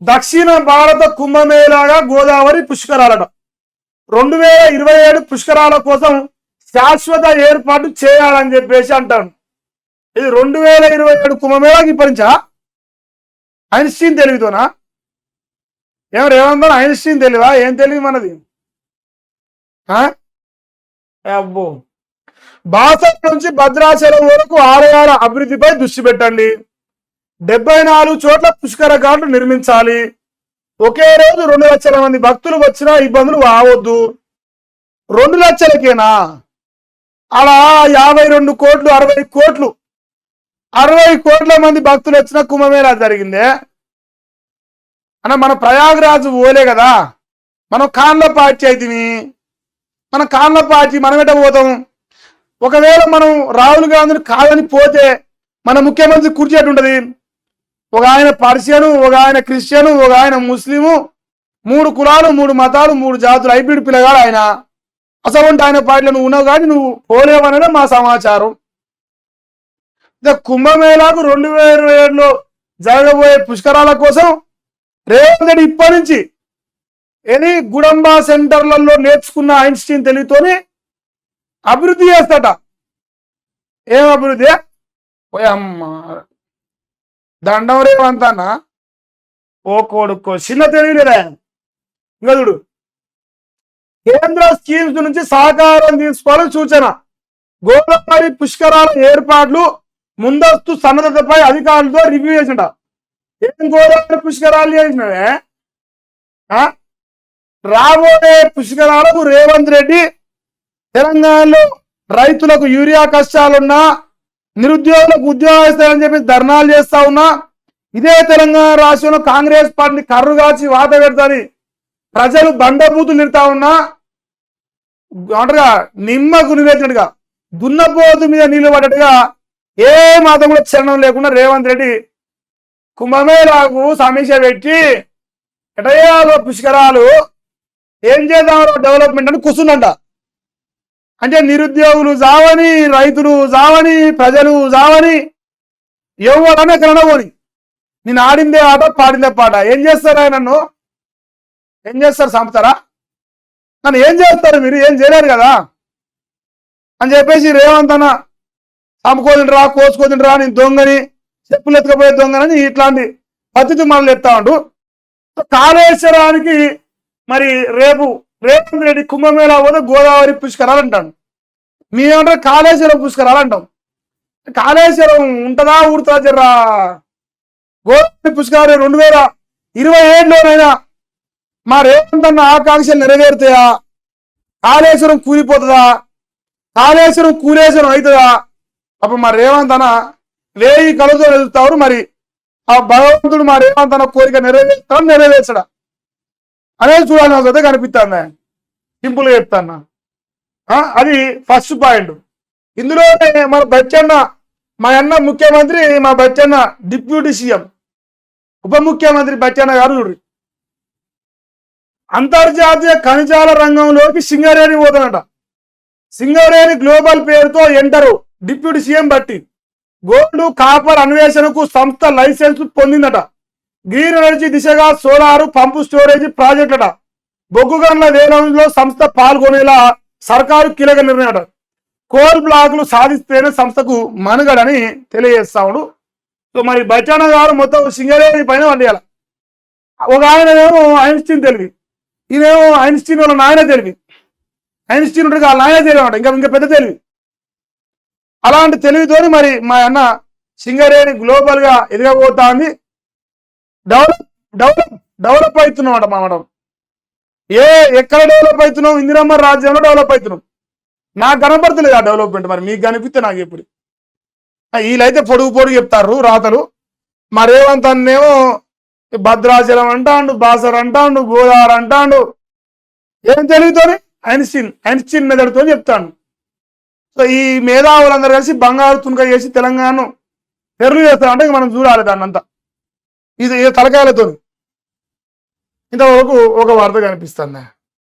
దక్షిణ భారత కుంభమేళాగా గోదావరి పుష్కరాలట 2027 పుష్కరాల కోసం శాశ్వత ఏర్పాటు చేయాలని చెప్పేసి అంటాను. ఇది 2027 కుంభమేళాకి ఇప్పటించా ఐన్స్టీన్ తెలివితోనా? ఏమంటారు ఐన్స్టీన్ తెలివా? ఏం తెలివి మనది? అబ్బో. బాసర నుంచి భద్రాచలం వరకు ఆలయాల అభివృద్ధిపై దృష్టి పెట్టండి. 74 చోట్ల పుష్కర ఘాట్లు నిర్మించాలి. ఒకే రోజు 2 లక్షల మంది భక్తులు వచ్చినా ఇబ్బందులు రావద్దు. 2 లక్షలకేనా? అలా 52 కోట్లు 60 కోట్లు 60 కోట్ల మంది భక్తులు వచ్చిన కుంభమేళా జరిగిందే అన్న. మన ప్రయాగరాజు పోలే కదా, మనం కాన్ల పార్టీ అయితే మన కాన్ల పార్టీ మనం ఎట పోతాం? ఒకవేళ మనం రాహుల్ గాంధీని కాదని పోతే మన ముఖ్యమంత్రి కూర్చేట్టు ఉంటది. ఒక ఆయన పర్షియను, ఒక ఆయన క్రిస్టియను, ఒక ఆయన ముస్లిము, 3 కులాలు 3 మతాలు 3 జాతులు హైబ్రిడ్ పిల్లగాడు ఆయన. అసలు ఆయన పార్టీలో నువ్వు ఉన్నావు కానీ నువ్వు పోలేవనడం మా సమాచారం. కుంభమేళాకు 2027లో జరగబోయే పుష్కరాల కోసం రేవంత్ రెడ్డి ఇప్పటి నుంచి గుడంబా సెంటర్లలో నేర్చుకున్న ఐన్స్టీన్ తెలివితోనే అభివృద్ధి చేస్తాట. ఏం అభివృద్ధి? అమ్మ దండం రేవంత్ అన్న, ఓ కొడుకో చిన్న తెలియలేదా? ఇంకా చూడు, కేంద్ర స్కీమ్స్ నుంచి సహకారం తీసుకోవాలని సూచన. గోదావరి పుష్కరాల ఏర్పాట్లు ముందస్తు సన్నద్ధతపై అధికారులతో రివ్యూ చేసింట. ఏం గోదావరి పుష్కరాలు చేసినవే? రాబోయే పుష్కరాలకు రేవంత్ రెడ్డి తెలంగాణలో రైతులకు యూరియా కష్టాలున్నా, నిరుద్యోగులకు ఉద్యోగాలు ఇస్తాయని చెప్పి ధర్నాలు చేస్తా ఉన్నా, ఇదే తెలంగాణ రాష్ట్రంలో కాంగ్రెస్ పార్టీని కర్రుగాచి వాత పెడతాని ప్రజలు బండబూతులు నిడతా ఉన్నా, అంటారుగా నిమ్మకు నివేసినట్టుగా దున్నపోతు మీద నీళ్లు పడ్డట్టుగా ఏ మాత్రం కూడా చలనం లేకుండా రేవంత్ రెడ్డి కుంభమేళాకు సమీక్ష పెట్టి ఎటయాలో పుష్కరాలు ఏం చేద్దాం డెవలప్మెంట్ అని కూర్చుందంట. అంటే నిరుద్యోగులు జావని, రైతులు జావని, ప్రజలు జావని, ఎవరన్నా కనడబోని నేను ఆడిందే ఆట పాడిందే పాట. ఏం చేస్తారా? నన్ను ఏం చేస్తారు? చంపుతారా? నన్ను ఏం చేస్తారు? మీరు ఏం చేయలేరు కదా అని చెప్పేసి రేవంత్ అన్న చంపుకోదిండ్రా, కోసుకోదిండ్రా, నేను దొంగని, చెప్పులు ఎత్తుకపోయే దొంగనని ఇట్లాంటి పద్ధతి మనల్ని ఎత్తా ఉండు. కాళేశ్వరానికి మరి రేపు రేవంత్ రెడ్డి కుంభమేళా పోతే గోదావరి పుష్కరాలు అంటాను. మేమంటారు కాళేశ్వరం పుష్కరాలు అంటాం. కాళేశ్వరం ఉంటుందా ఊరుతా జర్రా? గోదావరి పుష్కరాలు 2027లోనైనా మా రేవంత్ అన్న ఆకాంక్షలు నెరవేరుతాయా? కాళేశ్వరం కూలిపోతుందా? కాళేశ్వరం కూలేశ్వరం అవుతుందా? అప్పుడు మా రేవంత్ అన్న 1000 కళతో ఎదుగుతారు. మరి ఆ భగవంతుడు మా రేవంత్ అన్న కోరిక నెరవేర్చడా అనేది చూడాలి. నాకు అయితే కనిపిస్తాను. సింపుల్గా చెప్తాను. అది ఫస్ట్ పాయింట్. ఇందులోనే మన బచ్చన్న, మా అన్న ముఖ్యమంత్రి, మా బచ్చన్న డిప్యూటీ సీఎం, ఉప ముఖ్యమంత్రి బచ్చన్న గారు చూడు అంతర్జాతీయ ఖనిజాల రంగంలోకి సింగరేణి పోతానట. సింగరేణి గ్లోబల్ పేరుతో ఎంటరు డిప్యూటీ సీఎం బట్టి గోల్డ్ కాపర్ అన్వేషణకు సంస్థ లైసెన్స్ పొందిందట. గ్రీన్ ఎనర్జీ దిశగా సోలారు పంపు స్టోరేజ్ ప్రాజెక్టులట. బొగ్గు గనుల వేలంలో సంస్థ పాల్గొనేలా సర్కారు కీలక నిర్ణయం. కోల్ బ్లాకులు సాధిస్తేనే సంస్థకు మనుగడని తెలియజేస్తాడు. సో మరి బచ్చన్న గారు మొత్తం సింగరేణి పైన వండియాల. ఒక ఆయననేమో ఐన్స్టీన్ తెలివి, ఈయనేమో ఐన్స్టీన్ వాళ్ళ నాయన తెలివి. ఐన్స్టీన్ ఉంటుంది వాళ్ళ నాయన తెలివి అనమాట, ఇంకా పెద్ద తెలివి. అలాంటి తెలివితోని మరి మా అన్న సింగరేణి గ్లోబల్ గా ఎదగబోతా ఉంది. డెవలప్ అవుతున్నాం అంట మనం. ఎక్కడ డెవలప్ అవుతున్నాం? ఇందిరమ్మ రాజ్యంలో డెవలప్ అవుతున్నాం. నాకు కనపడతలేదు ఆ డెవలప్మెంట్. మరి మీకు కనిపిస్తే నాకు ఎప్పుడు? వీళ్ళైతే పొడుగు చెప్తారు రాతలు. మా రేవంత్ అన్నేమో భద్రాచలం అంటాండు, బాసర్ అంటాండు, గోదావరి అంటాండు. ఏం తెలివితోని? ఐన్స్టీన్ మెథడ్తో చెప్తాను. సో ఈ మేధావులందరూ కలిసి బంగారు తునక చేసి తెలంగాణను తెరలు చేస్తారంటే మనం చూడాలి దాన్ని అంతా. ఇది తలకాయలతో ఇంతవరకు ఒక వార్త కనిపిస్తుంది.